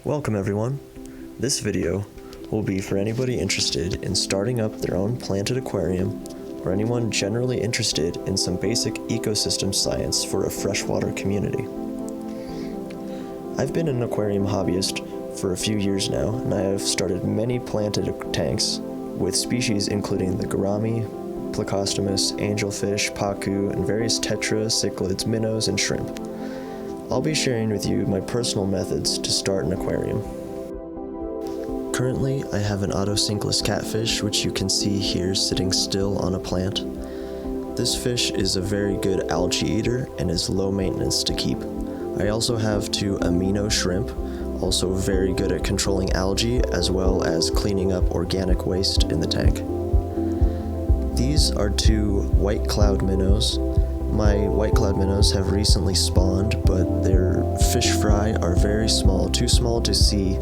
Welcome everyone. This video will be for anybody interested in starting up their own planted aquarium or anyone generally interested in some basic ecosystem science for a freshwater community. I've been an aquarium hobbyist for a few years now, and I have started many planted tanks with species including the gourami, plecostomus, angelfish, pacu, and various tetra, cichlids, minnows, and shrimp. I'll be sharing with you my personal methods to start an aquarium. Currently, I have an autosynclus catfish, which you can see here sitting still on a plant. This fish is a very good algae eater and is low maintenance to keep. I also have two amino shrimp, also very good at controlling algae as well as cleaning up organic waste in the tank. These are two white cloud minnows. My white cloud minnows have recently spawned, but their fish fry are very small, too small to see.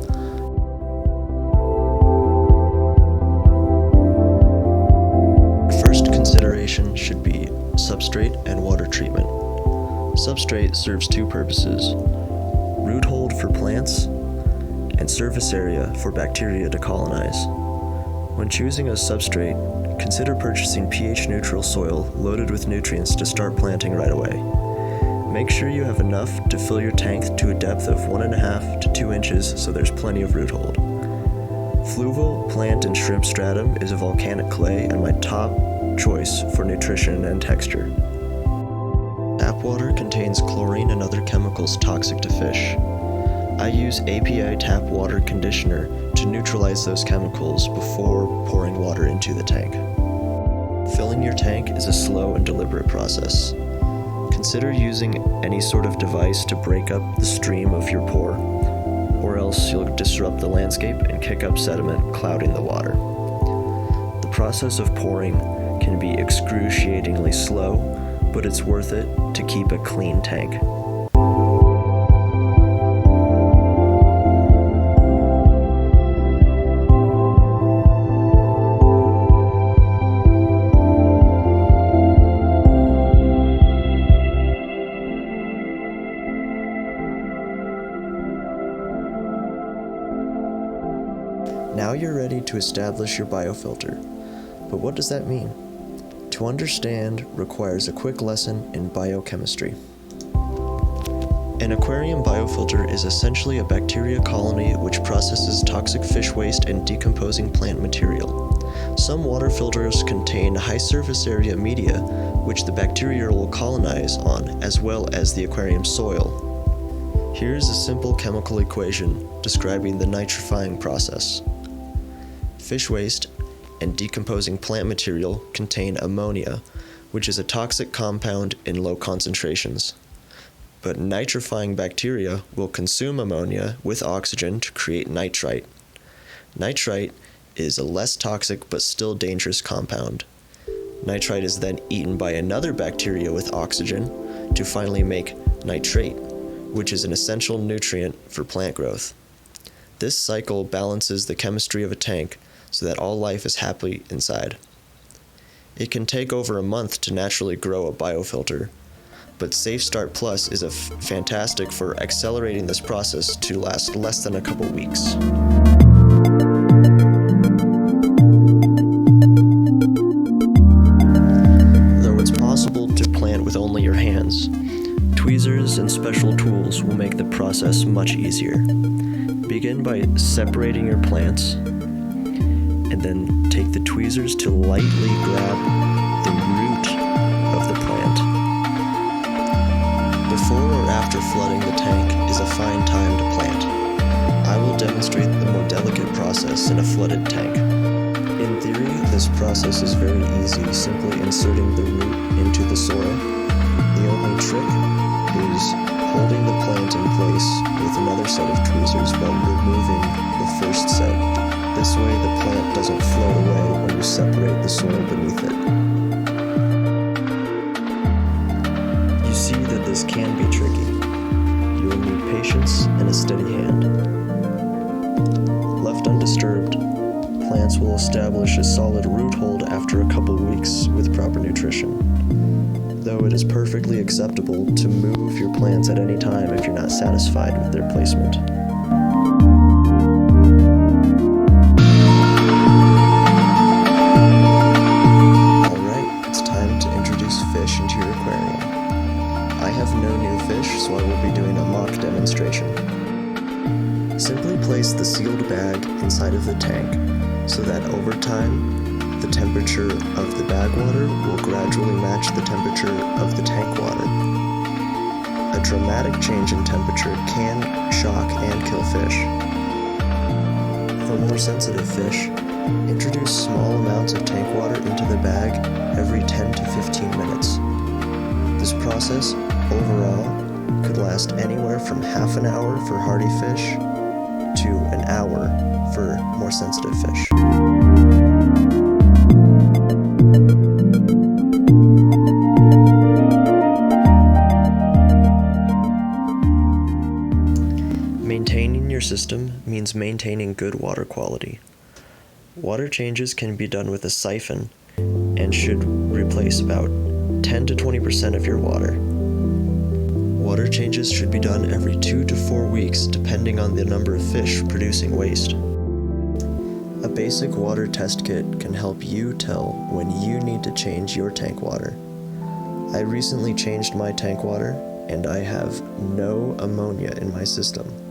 First consideration should be substrate and water treatment. Substrate serves two purposes: root hold for plants and surface area for bacteria to colonize. When choosing a substrate, consider purchasing pH-neutral soil loaded with nutrients to start planting right away. Make sure you have enough to fill your tank to a depth of 1.5 to 2 inches so there's plenty of root hold. Fluval, plant, and shrimp stratum is a volcanic clay and my top choice for nutrition and texture. Tap water contains chlorine and other chemicals toxic to fish. I use API tap water conditioner to neutralize those chemicals before pouring water into the tank. Filling your tank is a slow and deliberate process. Consider using any sort of device to break up the stream of your pour, or else you'll disrupt the landscape and kick up sediment, clouding the water. The process of pouring can be excruciatingly slow, but it's worth it to keep a clean tank. Now you're ready to establish your biofilter. But what does that mean? To understand requires a quick lesson in biochemistry. An aquarium biofilter is essentially a bacteria colony which processes toxic fish waste and decomposing plant material. Some water filters contain high surface area media which the bacteria will colonize on, as well as the aquarium soil. Here's a simple chemical equation describing the nitrifying process. Fish waste and decomposing plant material contain ammonia, which is a toxic compound in low concentrations. But nitrifying bacteria will consume ammonia with oxygen to create nitrite. Nitrite is a less toxic but still dangerous compound. Nitrite is then eaten by another bacteria with oxygen to finally make nitrate, which is an essential nutrient for plant growth. This cycle balances the chemistry of a tank so that all life is happy inside. It can take over a month to naturally grow a biofilter, but Safe Start Plus is fantastic for accelerating this process to last less than a couple weeks. Though it's possible to plant with only your hands, tweezers and special tools will make the process much easier. Begin by separating your plants, and then take the tweezers to lightly grab the root of the plant. Before or after flooding the tank is a fine time to plant. I will demonstrate the more delicate process in a flooded tank. In theory, this process is very easy, simply inserting the root into the soil. The only trick is holding the plant in place with another set of tweezers while removing the first set. This way the plant doesn't float away when you separate the soil beneath it. You see that this can be tricky. You will need patience and a steady hand. Left undisturbed, plants will establish a solid root hold after a couple weeks with proper nutrition. Though it is perfectly acceptable to move your plants at any time if you're not satisfied with their placement. Simply place the sealed bag inside of the tank so that over time, the temperature of the bag water will gradually match the temperature of the tank water. A dramatic change in temperature can shock and kill fish. For more sensitive fish, introduce small amounts of tank water into the bag every 10 to 15 minutes. This process, overall, could last anywhere from half an hour for hardy fish to an hour for more sensitive fish. Maintaining your system means maintaining good water quality. Water changes can be done with a siphon and should replace about 10 to 20% of your water. Water changes should be done every 2 to 4 weeks depending on the number of fish producing waste. A basic water test kit can help you tell when you need to change your tank water. I recently changed my tank water and I have no ammonia in my system.